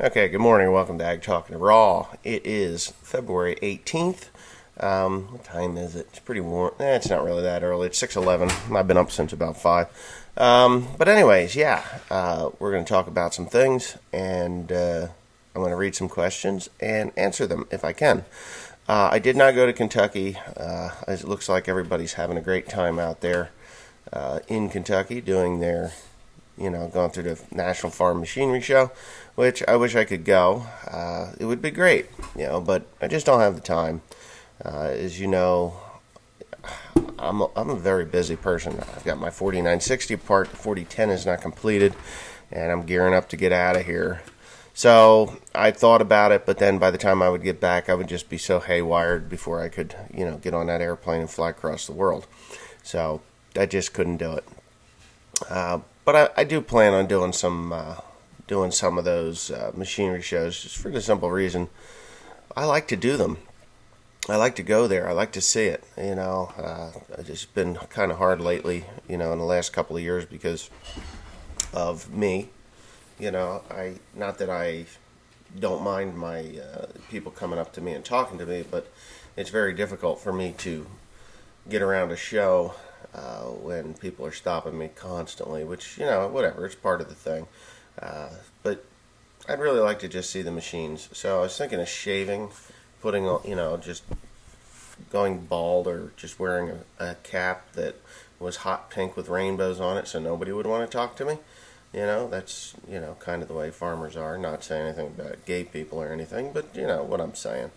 Okay, good morning. Welcome to Ag Talking Raw. It is February 18th. What time is it? It's pretty warm. It's not really that early. It's 6:11. I've been up since about 5. But anyways, we're going to talk about some things, and I'm going to read some questions and answer them if I can. I did not go to Kentucky. It looks like everybody's having a great time out there in Kentucky doing their going through the National Farm Machinery Show, which I wish I could go. It would be great, but I just don't have the time. As you know, I'm a very busy person. I've got my 4960 part. The 4010 is not completed, and I'm gearing up to get out of here. So I thought about it, but then by the time I would get back, I would just be so haywired before I could, get on that airplane and fly across the world. So I just couldn't do it. But I do plan on doing some of those machinery shows, just for the simple reason I like to do them. I like to go there. I like to see it. It's just been kind of hard lately, in the last couple of years because of me. Not that I don't mind my people coming up to me and talking to me, but it's very difficult for me to get around a show when people are stopping me constantly, which, whatever, it's part of the thing. But I'd really like to just see the machines. So I was thinking of shaving, putting, just going bald or just wearing a cap that was hot pink with rainbows on it so nobody would want to talk to me. That's, kind of the way farmers are. Not saying anything about gay people or anything, but you know what I'm saying.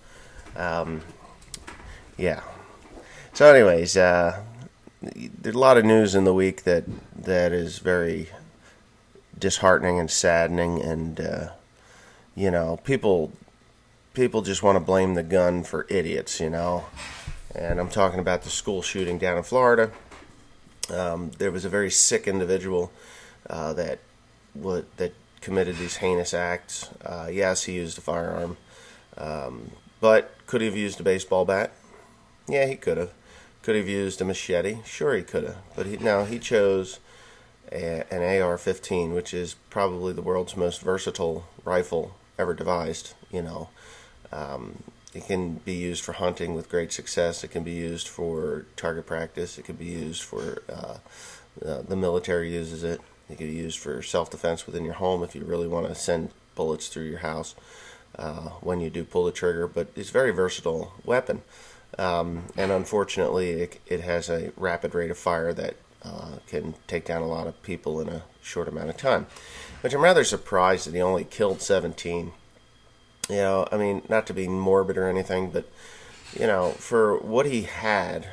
Yeah. So anyways, there's a lot of news in the week that is very disheartening and saddening, and people just want to blame the gun for idiots, and I'm talking about the school shooting down in Florida. There was a very sick individual that committed these heinous acts. Yes, he used a firearm, but could he have used a baseball bat? Yeah, he could have. Could he have used a machete? Sure, he could have. But he chose an AR-15, which is probably the world's most versatile rifle ever devised. It can be used for hunting with great success. It can be used for target practice. It can be used for the military uses it. It can be used for self-defense within your home if you really want to send bullets through your house when you do pull the trigger. But it's a very versatile weapon. And unfortunately, it has a rapid rate of fire that can take down a lot of people in a short amount of time. Which I'm rather surprised that he only killed 17. Not to be morbid or anything, but, for what he had,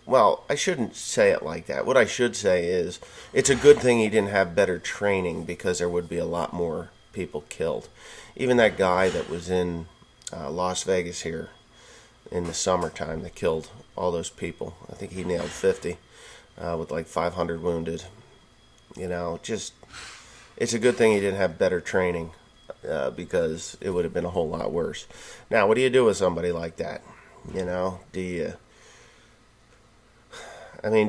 well, I shouldn't say it like that. What I should say is, it's a good thing he didn't have better training, because there would be a lot more people killed. Even that guy that was in Las Vegas here in the summertime that killed all those people, I think he nailed 50 with like 500 wounded. It's a good thing he didn't have better training. Because it would have been a whole lot worse. Now, what do you do with somebody like that? Do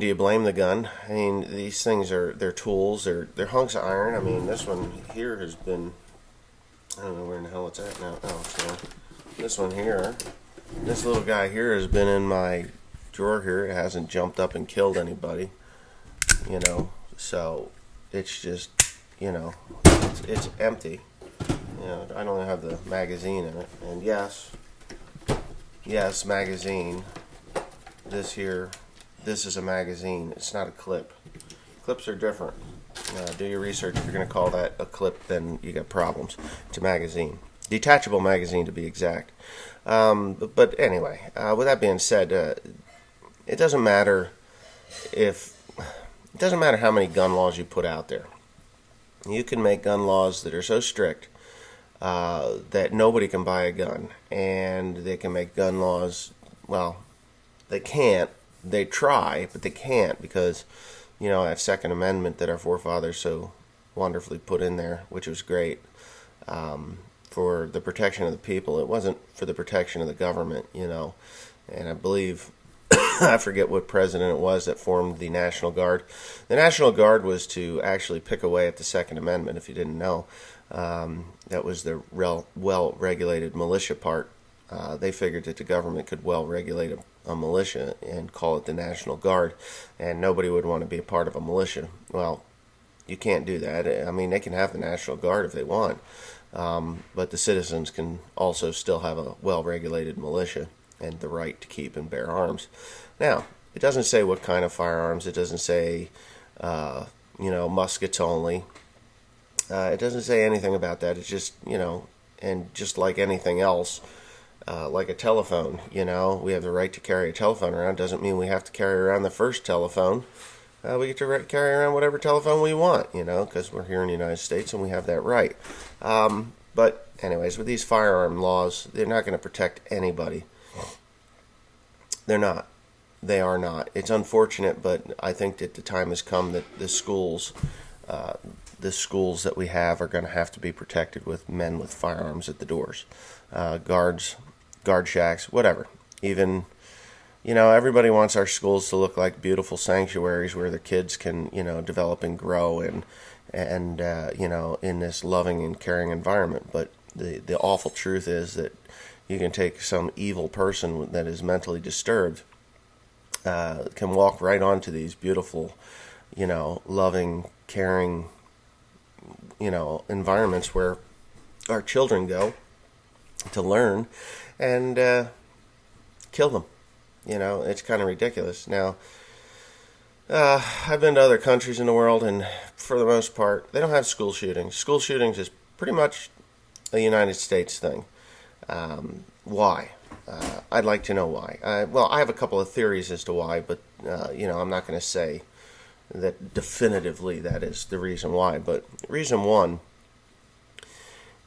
you blame the gun? These things they're tools, they're hunks of iron. This one here has been, I don't know where in the hell it's at now. Oh, it's there. This one here, this little guy here has been in my drawer here. It hasn't jumped up and killed anybody, so it's just, it's empty. I don't have the magazine in it. And yes, magazine. This is a magazine. It's not a clip. Clips are different. Do your research. If you're going to call that a clip, then you got problems. It's a magazine. Detachable magazine, to be exact. But anyway, with that being said, it doesn't matter how many gun laws you put out there. You can make gun laws that are so strict that nobody can buy a gun, and they can make gun laws, well, they can't, they try, but they can't, because, that Second Amendment that our forefathers so wonderfully put in there, which was great, for the protection of the people. It wasn't for the protection of the government, and I believe, I forget what president it was that formed the National Guard. The National Guard was to actually pick away at the Second Amendment, if you didn't know. That was the well-regulated militia part. They figured that the government could well regulate a militia and call it the National Guard, and nobody would want to be a part of a militia. Well, you can't do that. I mean, they can have the National Guard if they want, but the citizens can also still have a well-regulated militia and the right to keep and bear arms. Now, it doesn't say what kind of firearms. It doesn't say, muskets only. It doesn't say anything about that. It's just, and just like anything else, like a telephone, we have the right to carry a telephone around. Doesn't mean we have to carry around the first telephone. We get to carry around whatever telephone we want, because we're here in the United States and we have that right. But anyways, with these firearm laws, they're not going to protect anybody. They're not. They are not. It's unfortunate, but I think that the time has come that the schools that we have are going to have to be protected with men with firearms at the doors, guards, guard shacks, whatever. Even, everybody wants our schools to look like beautiful sanctuaries where the kids can, develop and grow and in this loving and caring environment. But the awful truth is that you can take some evil person that is mentally disturbed, can walk right onto these beautiful, loving, caring, environments where our children go to learn and kill them. It's kind of ridiculous. Now, I've been to other countries in the world, and for the most part, they don't have school shootings. School shootings is pretty much a United States thing. Why? I'd like to know why. I have a couple of theories as to why, but I'm not going to say that definitively that is the reason why. But reason one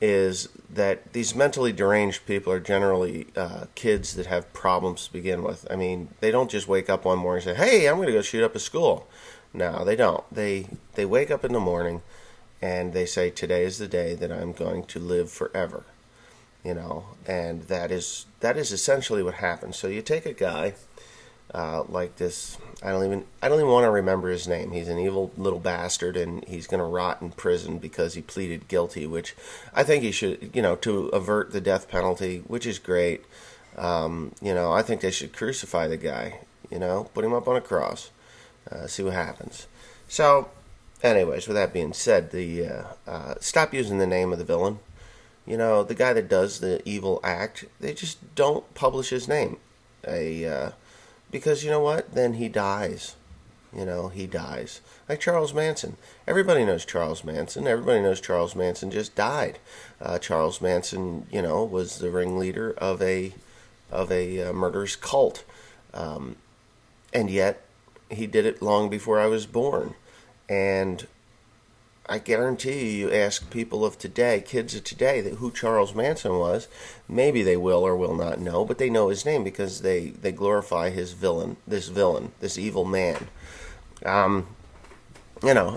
is that these mentally deranged people are generally kids that have problems to begin with. I mean, they don't just wake up one morning and say, "Hey, I'm going to go shoot up a school." No, they don't. They wake up in the morning and they say, "Today is the day that I'm going to live forever." And that is essentially what happens. So you take a guy like this. I don't even want to remember his name. He's an evil little bastard, and he's going to rot in prison because he pleaded guilty. Which I think he should, to avert the death penalty, which is great. I think they should crucify the guy. Put him up on a cross, see what happens. So, anyways, with that being said, stop using the name of the villain. The guy that does the evil act, they just don't publish his name. Because you know what? Then he dies. He dies. Like Charles Manson. Everybody knows Charles Manson. Everybody knows Charles Manson just died. Charles Manson, was the ringleader of a murderous cult. And yet, he did it long before I was born. And I guarantee you ask people of today, kids of today, who Charles Manson was, maybe they will or will not know, but they know his name because they glorify this evil man.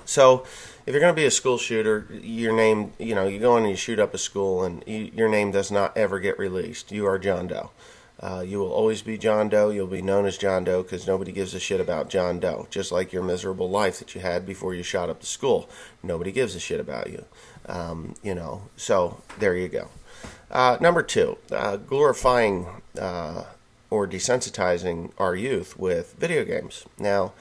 So if you're going to be a school shooter, your name, you go in and you shoot up a school and your name does not ever get released. You are John Doe. You will always be John Doe. You'll be known as John Doe because nobody gives a shit about John Doe. Just like your miserable life that you had before you shot up the school. Nobody gives a shit about you. So there you go. Number two, glorifying or desensitizing our youth with video games. Now,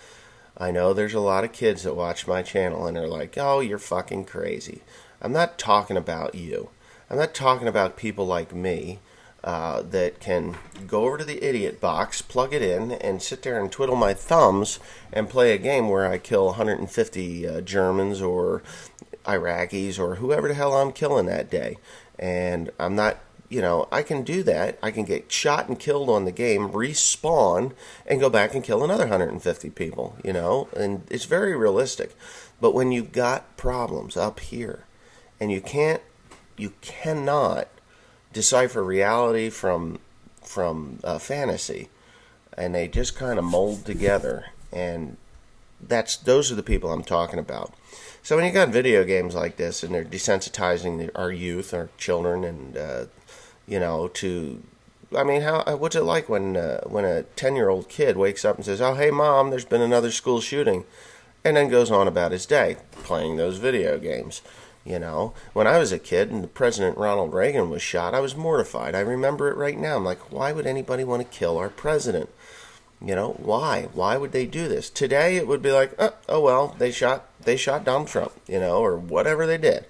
I know there's a lot of kids that watch my channel and they're like, "Oh, you're fucking crazy." I'm not talking about you. I'm not talking about people like me. That can go over to the idiot box, plug it in, and sit there and twiddle my thumbs and play a game where I kill 150 Germans or Iraqis or whoever the hell I'm killing that day. And I'm not, I can do that. I can get shot and killed on the game, respawn, and go back and kill another 150 people, and it's very realistic. But when you've got problems up here, and you cannot decipher reality from fantasy, and they just kind of mold together, and those are the people I'm talking about. So when you got video games like this and they're desensitizing our youth, our children, and what's it like when a 10-year-old kid wakes up and says, "Oh, hey mom, there's been another school shooting," and then goes on about his day playing those video games. You know, when I was a kid and President Ronald Reagan was shot, I was mortified. I remember it right now. I'm like, why would anybody want to kill our president? You know, why? Why would they do this? Today it would be like, oh well, they shot Donald Trump, you know, or whatever they did,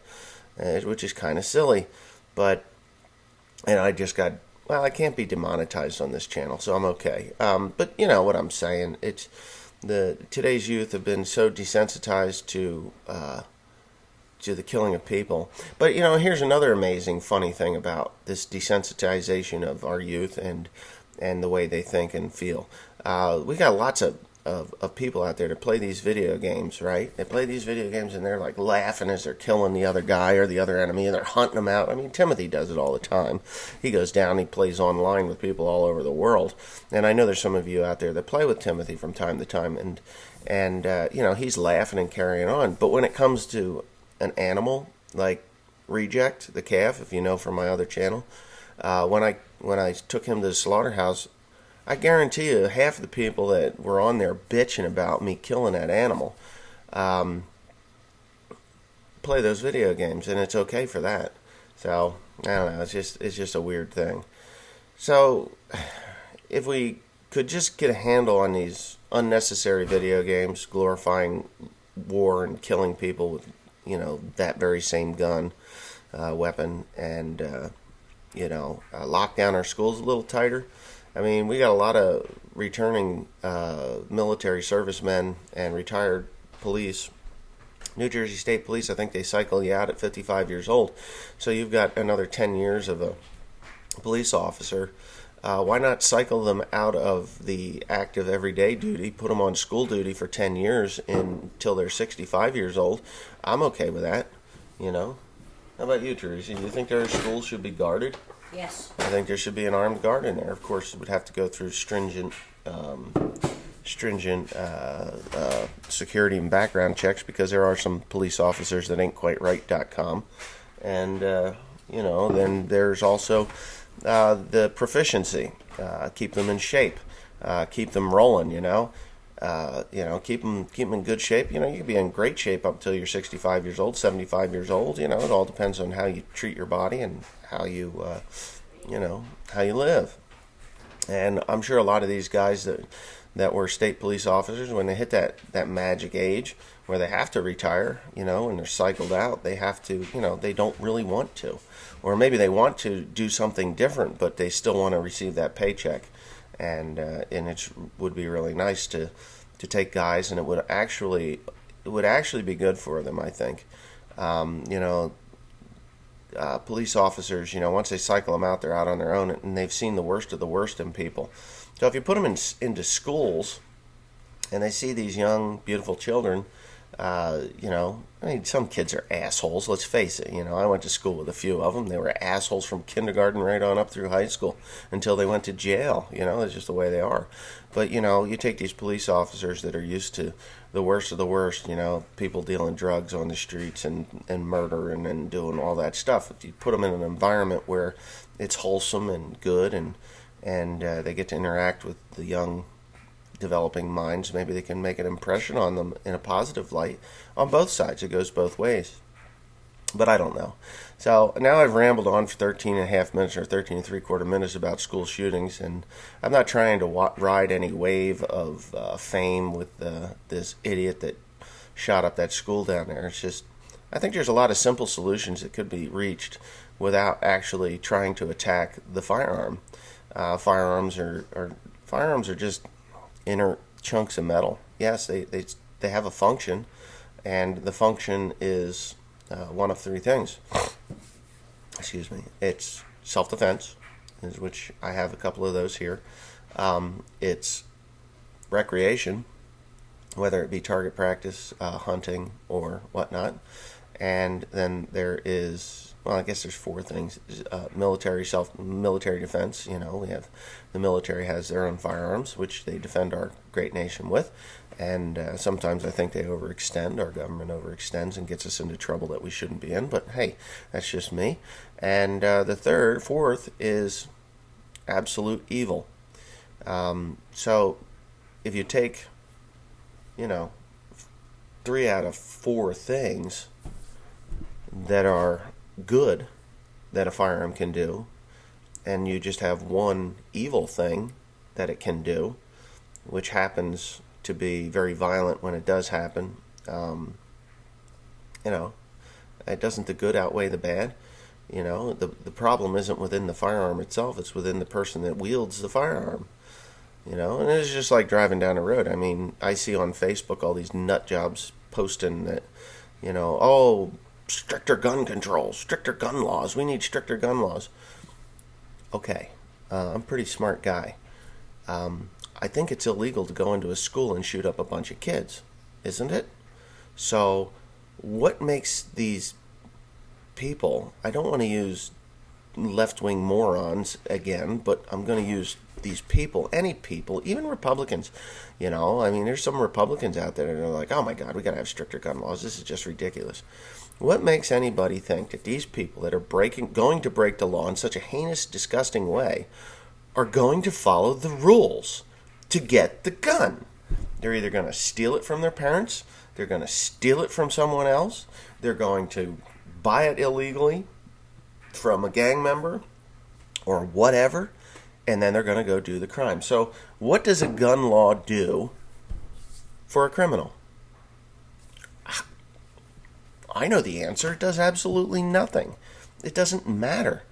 which is kind of silly. But, and I just got, well, I can't be demonetized on this channel, so I'm okay. But you know what I'm saying? It's today's youth have been so desensitized to the killing of people. But you know, here's another amazing, funny thing about this desensitization of our youth and the way they think and feel. We got lots of people out there to play these video games, right? They play these video games and they're like laughing as they're killing the other guy or the other enemy, and they're hunting them out. I mean, Timothy does it all the time. He goes down, he plays online with people all over the world. And I know there's some of you out there that play with Timothy from time to time, and you know, he's laughing and carrying on. But when it comes to an animal like Reject, the calf, if you know from my other channel, when I took him to the slaughterhouse, I guarantee you half of the people that were on there bitching about me killing that animal play those video games, and it's okay for that. So I don't know, it's just a weird thing. So if we could just get a handle on these unnecessary video games glorifying war and killing people with, you know, that very same gun, weapon, and you know, lock down our schools a little tighter. I mean, we got a lot of returning military servicemen and retired police. New Jersey State Police, I think they cycle you out at 55 years old. So you've got another 10 years of a police officer. Why not cycle them out of the active everyday duty, put them on school duty for 10 years until they're 65 years old? I'm okay with that, you know. How about you, Teresa? Do you think our schools should be guarded? Yes. I think there should be an armed guard in there. Of course, it would have to go through stringent security and background checks, because there are some police officers that ain't quite right.com. And, you know, then there's also the proficiency. Keep them in shape. Keep them rolling, you know. Keep them in good shape. You know, you can be in great shape up until you're 65 years old, 75 years old. You know, it all depends on how you treat your body and how you, how you live. And I'm sure a lot of these guys that were state police officers, when they hit that magic age where they have to retire, you know, and they're cycled out, they have to, you know, they don't really want to. Or maybe they want to do something different, but they still want to receive that paycheck. And it would be really nice to take guys, and it would actually be good for them, I think. Police officers, you know, once they cycle them out, they're out on their own, and they've seen the worst of the worst in people. So if you put them into schools, and they see these young, beautiful children, you know, I mean, some kids are assholes, let's face it. You know, I went to school with a few of them. They were assholes from kindergarten right on up through high school until they went to jail. You know, it's just the way they are. But, you know, you take these police officers that are used to the worst of the worst, you know, people dealing drugs on the streets and murder and doing all that stuff. If you put them in an environment where it's wholesome and good, and they get to interact with the young developing minds, maybe they can make an impression on them in a positive light on both sides. It goes both ways. But I don't know. So now I've rambled on for 13 and a half minutes or 13 and three-quarter minutes about school shootings, and I'm not trying to ride any wave of fame with this idiot that shot up that school down there. It's just, I think there's a lot of simple solutions that could be reached without actually trying to attack the firearm. Firearms are just inner chunks of metal. Yes, they have a function, and the function is one of three things. Excuse me. It's self-defense, which I have a couple of those here. It's recreation, whether it be target practice, hunting, or whatnot. And then there is, well, I guess there's four things. Military defense. You know, we have the military has their own firearms, which they defend our great nation with. And sometimes I think they overextend. Our government overextends and gets us into trouble that we shouldn't be in. But hey, that's just me. And the fourth is absolute evil. So if you take, you know, 3 out of 4 things, that are good that a firearm can do, and you just have one evil thing that it can do, which happens to be very violent when it does happen. You know, it doesn't the good outweigh the bad? You know, the problem isn't within the firearm itself, it's within the person that wields the firearm. You know, and it's just like driving down the road. I mean, I see on Facebook all these nut jobs posting that, you know, oh, stricter gun control, stricter gun laws. We need stricter gun laws. Okay, I'm a pretty smart guy. I think it's illegal to go into a school and shoot up a bunch of kids, isn't it? So what makes these people, I don't want to use left-wing morons again, but I'm going to use these people, any people, even Republicans. You know, I mean, there's some Republicans out there that are like, oh my God, we got to have stricter gun laws. This is just ridiculous. What makes anybody think that these people that are going to break the law in such a heinous, disgusting way are going to follow the rules to get the gun? They're either going to steal it from their parents, they're going to steal it from someone else, they're going to buy it illegally from a gang member or whatever, and then they're going to go do the crime. So what does a gun law do for a criminal? I know the answer. It does absolutely nothing. It doesn't matter.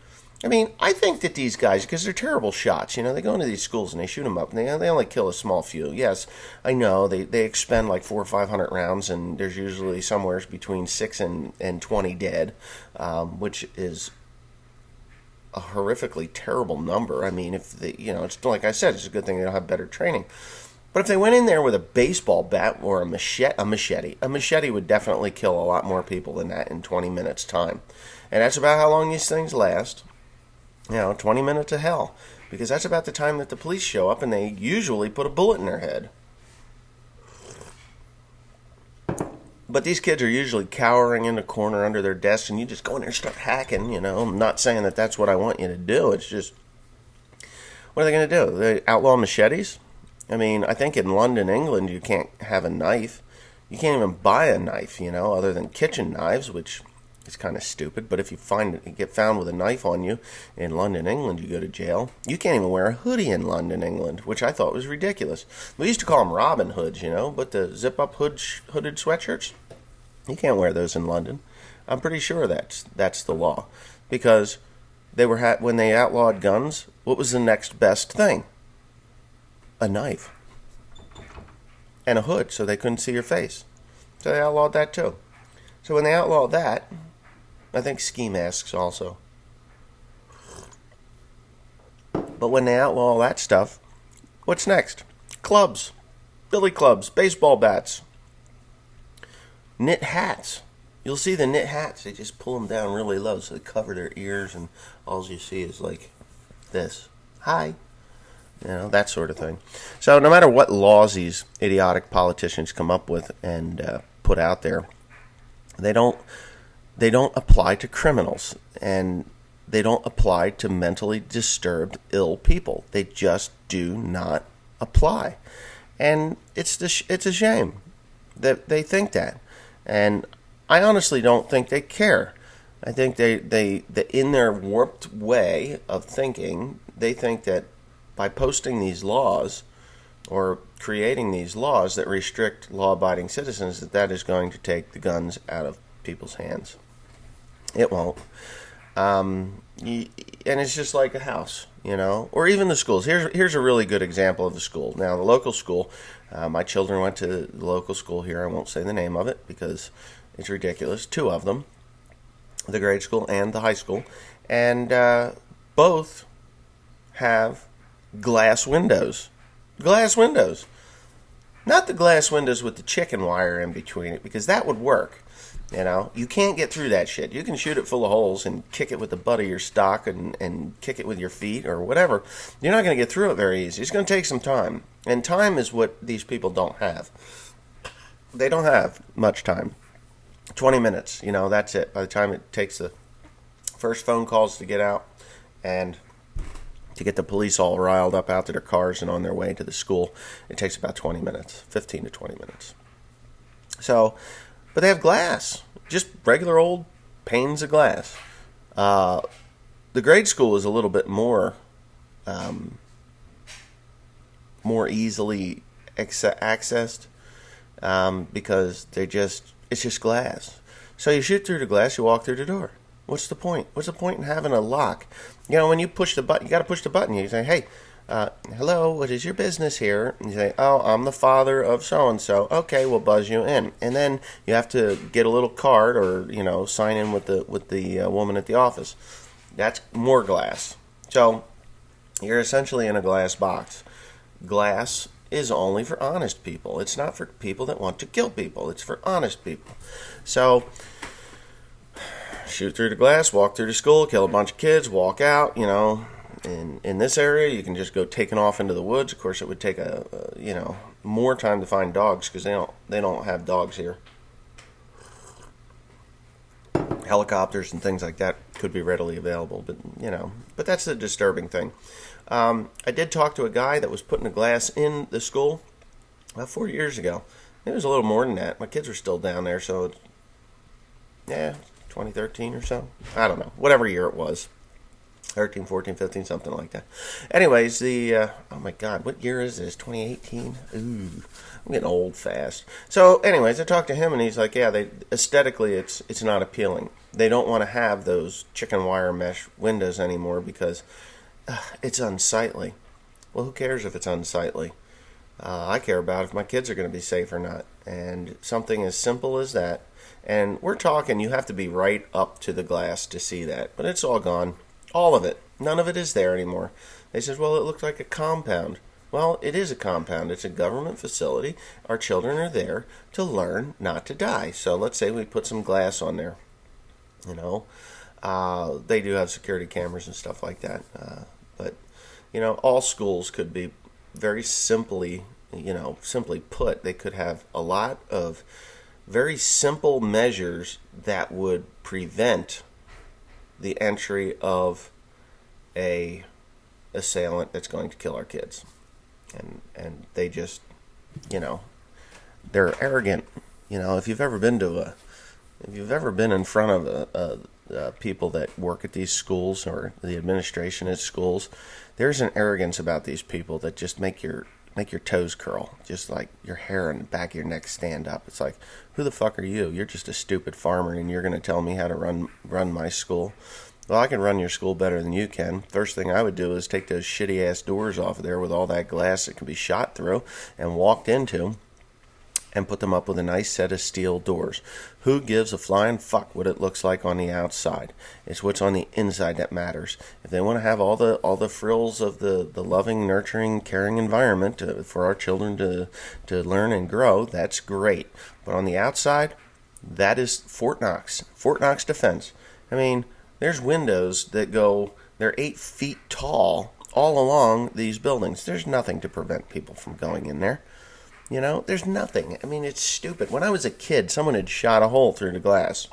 I mean, I think that these guys, because they're terrible shots, you know, they go into these schools and they shoot them up, and they only kill a small few. Yes, I know, they expend like 400 or 500 rounds, and there's usually somewhere between 6 and 20 dead, which is a horrifically terrible number. I mean, if they, you know, it's like I said, it's a good thing they don't have better training. But if they went in there with a baseball bat or a machete would definitely kill a lot more people than that in 20 minutes time. And that's about how long these things last. You know, 20 minutes of hell. Because that's about the time that the police show up and they usually put a bullet in their head. But these kids are usually cowering in the corner under their desks, and you just go in there and start hacking, you know. I'm not saying that that's what I want you to do. It's just, what are they going to do? They outlaw machetes? I mean, I think in London, England, you can't have a knife. You can't even buy a knife, you know, other than kitchen knives, which is kind of stupid. But if you get found with a knife on you in London, England, you go to jail. You can't even wear a hoodie in London, England, which I thought was ridiculous. We used to call them Robin Hoods, you know, but the zip-up hooded sweatshirts, you can't wear those in London. I'm pretty sure that's the law. Because they were when they outlawed guns, what was the next best thing? A knife and a hood so they couldn't see your face. So they outlawed that too. So when they outlawed that, I think ski masks also. But when they outlaw all that stuff, what's next? Clubs, billy clubs, baseball bats, knit hats. You'll see the knit hats. They just pull them down really low so they cover their ears, and all you see is like this. Hi. You know, that sort of thing. So no matter what laws these idiotic politicians come up with and put out there, they don't apply to criminals, and they don't apply to mentally disturbed, ill people. They just do not apply, and it's a shame that they think that. And I honestly don't think they care. I think they in their warped way of thinking, they think that by posting these laws or creating these laws that restrict law-abiding citizens, that is going to take the guns out of people's hands. It won't. And it's just like a house, you know, or even the schools. Here's a really good example of the school. Now, the local school, my children went to the local school here. I won't say the name of it because it's ridiculous. 2 of them, the grade school and the high school, and both have glass windows. Glass windows. Not the glass windows with the chicken wire in between it, because that would work. You know, you can't get through that shit. You can shoot it full of holes and kick it with the butt of your stock and kick it with your feet or whatever. You're not going to get through it very easy. It's going to take some time. And time is what these people don't have. They don't have much time. 20 minutes, you know, that's it. By the time it takes the first phone calls to get out and to get the police all riled up out to their cars and on their way to the school, it takes about 20 minutes, 15 to 20 minutes. So, but they have glass, just regular old panes of glass. The grade school is a little bit more easily accessed because it's just glass. So you shoot through the glass, you walk through the door. What's the point? What's the point in having a lock? When you push the button, you got to push the button. You say, hey, hello, what is your business here? And you say, oh, I'm the father of so-and-so. Okay, we'll buzz you in. And then you have to get a little card or, sign in with the woman at the office. That's more glass. So you're essentially in a glass box. Glass is only for honest people. It's not for people that want to kill people. It's for honest people. So shoot through the glass, walk through the school, kill a bunch of kids, walk out. In this area, you can just go taking off into the woods. Of course, it would take more time to find dogs because they don't have dogs here. Helicopters and things like that could be readily available, but that's the disturbing thing. I did talk to a guy that was putting the glass in the school about 4 years ago. It was a little more than that. My kids were still down there, so 2013 or so. I don't know. Whatever year it was. 13, 14, 15, something like that. Anyways, oh my God, what year is this? 2018? Ooh, I'm getting old fast. So anyways, I talked to him and he's like, yeah, aesthetically it's not appealing. They don't want to have those chicken wire mesh windows anymore because it's unsightly. Well, who cares if it's unsightly? I care about if my kids are going to be safe or not. And something as simple as that. And we're talking, you have to be right up to the glass to see that. But it's all gone. All of it. None of it is there anymore. They said, well, it looked like a compound. Well, it is a compound. It's a government facility. Our children are there to learn not to die. So let's say we put some glass on there. They do have security cameras and stuff like that. But all schools could be very simply put. They could have a lot of very simple measures that would prevent the entry of a assailant that's going to kill our kids. And they just, they're arrogant. If you've ever been in front of people that work at these schools or the administration at schools, there's an arrogance about these people that just make your toes curl, just like your hair on the back of your neck stand up. It's like, who the fuck are you? You're just a stupid farmer and you're going to tell me how to run my school. Well, I can run your school better than you can. First thing I would do is take those shitty-ass doors off of there with all that glass that can be shot through and walked into and put them up with a nice set of steel doors. Who gives a flying fuck what it looks like on the outside? It's what's on the inside that matters. If they want to have all the frills of the loving, nurturing, caring environment for our children to learn and grow, that's great. But on the outside, that is Fort Knox defense. I mean, there's windows that they're 8 feet tall all along these buildings. There's nothing to prevent people from going in there. There's nothing. I mean, it's stupid. When I was a kid, someone had shot a hole through the glass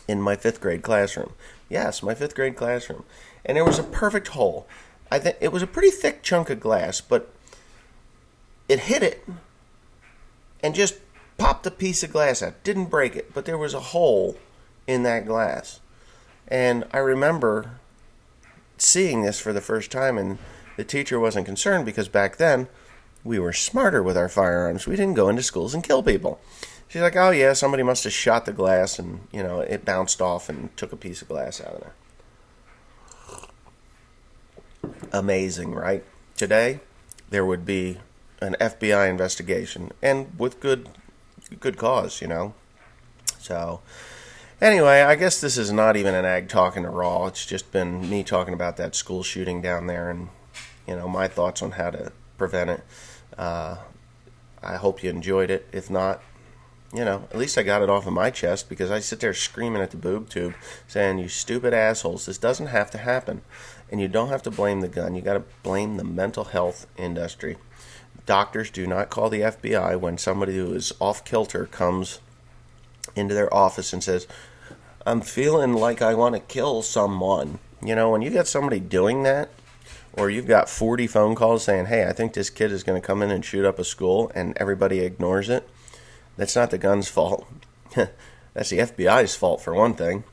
in my 5th grade classroom. Yes, my 5th grade classroom. And there was a perfect hole. I think it was a pretty thick chunk of glass, but it hit it and just popped a piece of glass out. Didn't break it, but there was a hole in that glass. And I remember seeing this for the first time, and the teacher wasn't concerned because back then we were smarter with our firearms. We didn't go into schools and kill people. She's like, oh yeah, somebody must have shot the glass and, it bounced off and took a piece of glass out of there. Amazing, right? Today, there would be an FBI investigation, and with good cause, So, anyway, I guess this is not even an ag talking to Raw. It's just been me talking about that school shooting down there and, my thoughts on how to prevent it. I hope you enjoyed it. If not, at least I got it off of my chest because I sit there screaming at the boob tube saying, you stupid assholes, this doesn't have to happen. And you don't have to blame the gun. You got to blame the mental health industry. Doctors do not call the FBI when somebody who is off kilter comes into their office and says, I'm feeling like I want to kill someone. When you got somebody doing that, or you've got 40 phone calls saying, hey, I think this kid is going to come in and shoot up a school, and everybody ignores it, that's not the gun's fault. That's the FBI's fault, for one thing.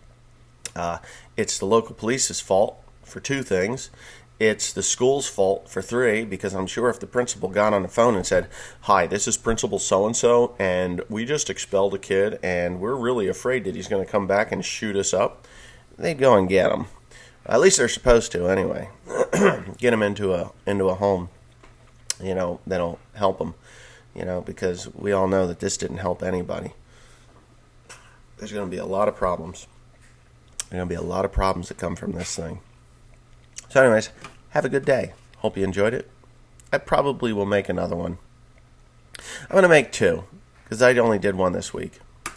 It's the local police's fault for 2 things. It's the school's fault for 3, because I'm sure if the principal got on the phone and said, "Hi, this is Principal so-and-so, and we just expelled a kid, and we're really afraid that he's going to come back and shoot us up," they'd go and get him. At least they're supposed to, anyway. Get him into a home, that'll help him, because we all know that this didn't help anybody. There's going to be a lot of problems. There's going to be a lot of problems that come from this thing. So anyways, have a good day. Hope you enjoyed it. I probably will make another one. I'm going to make 2, because I only did one this week.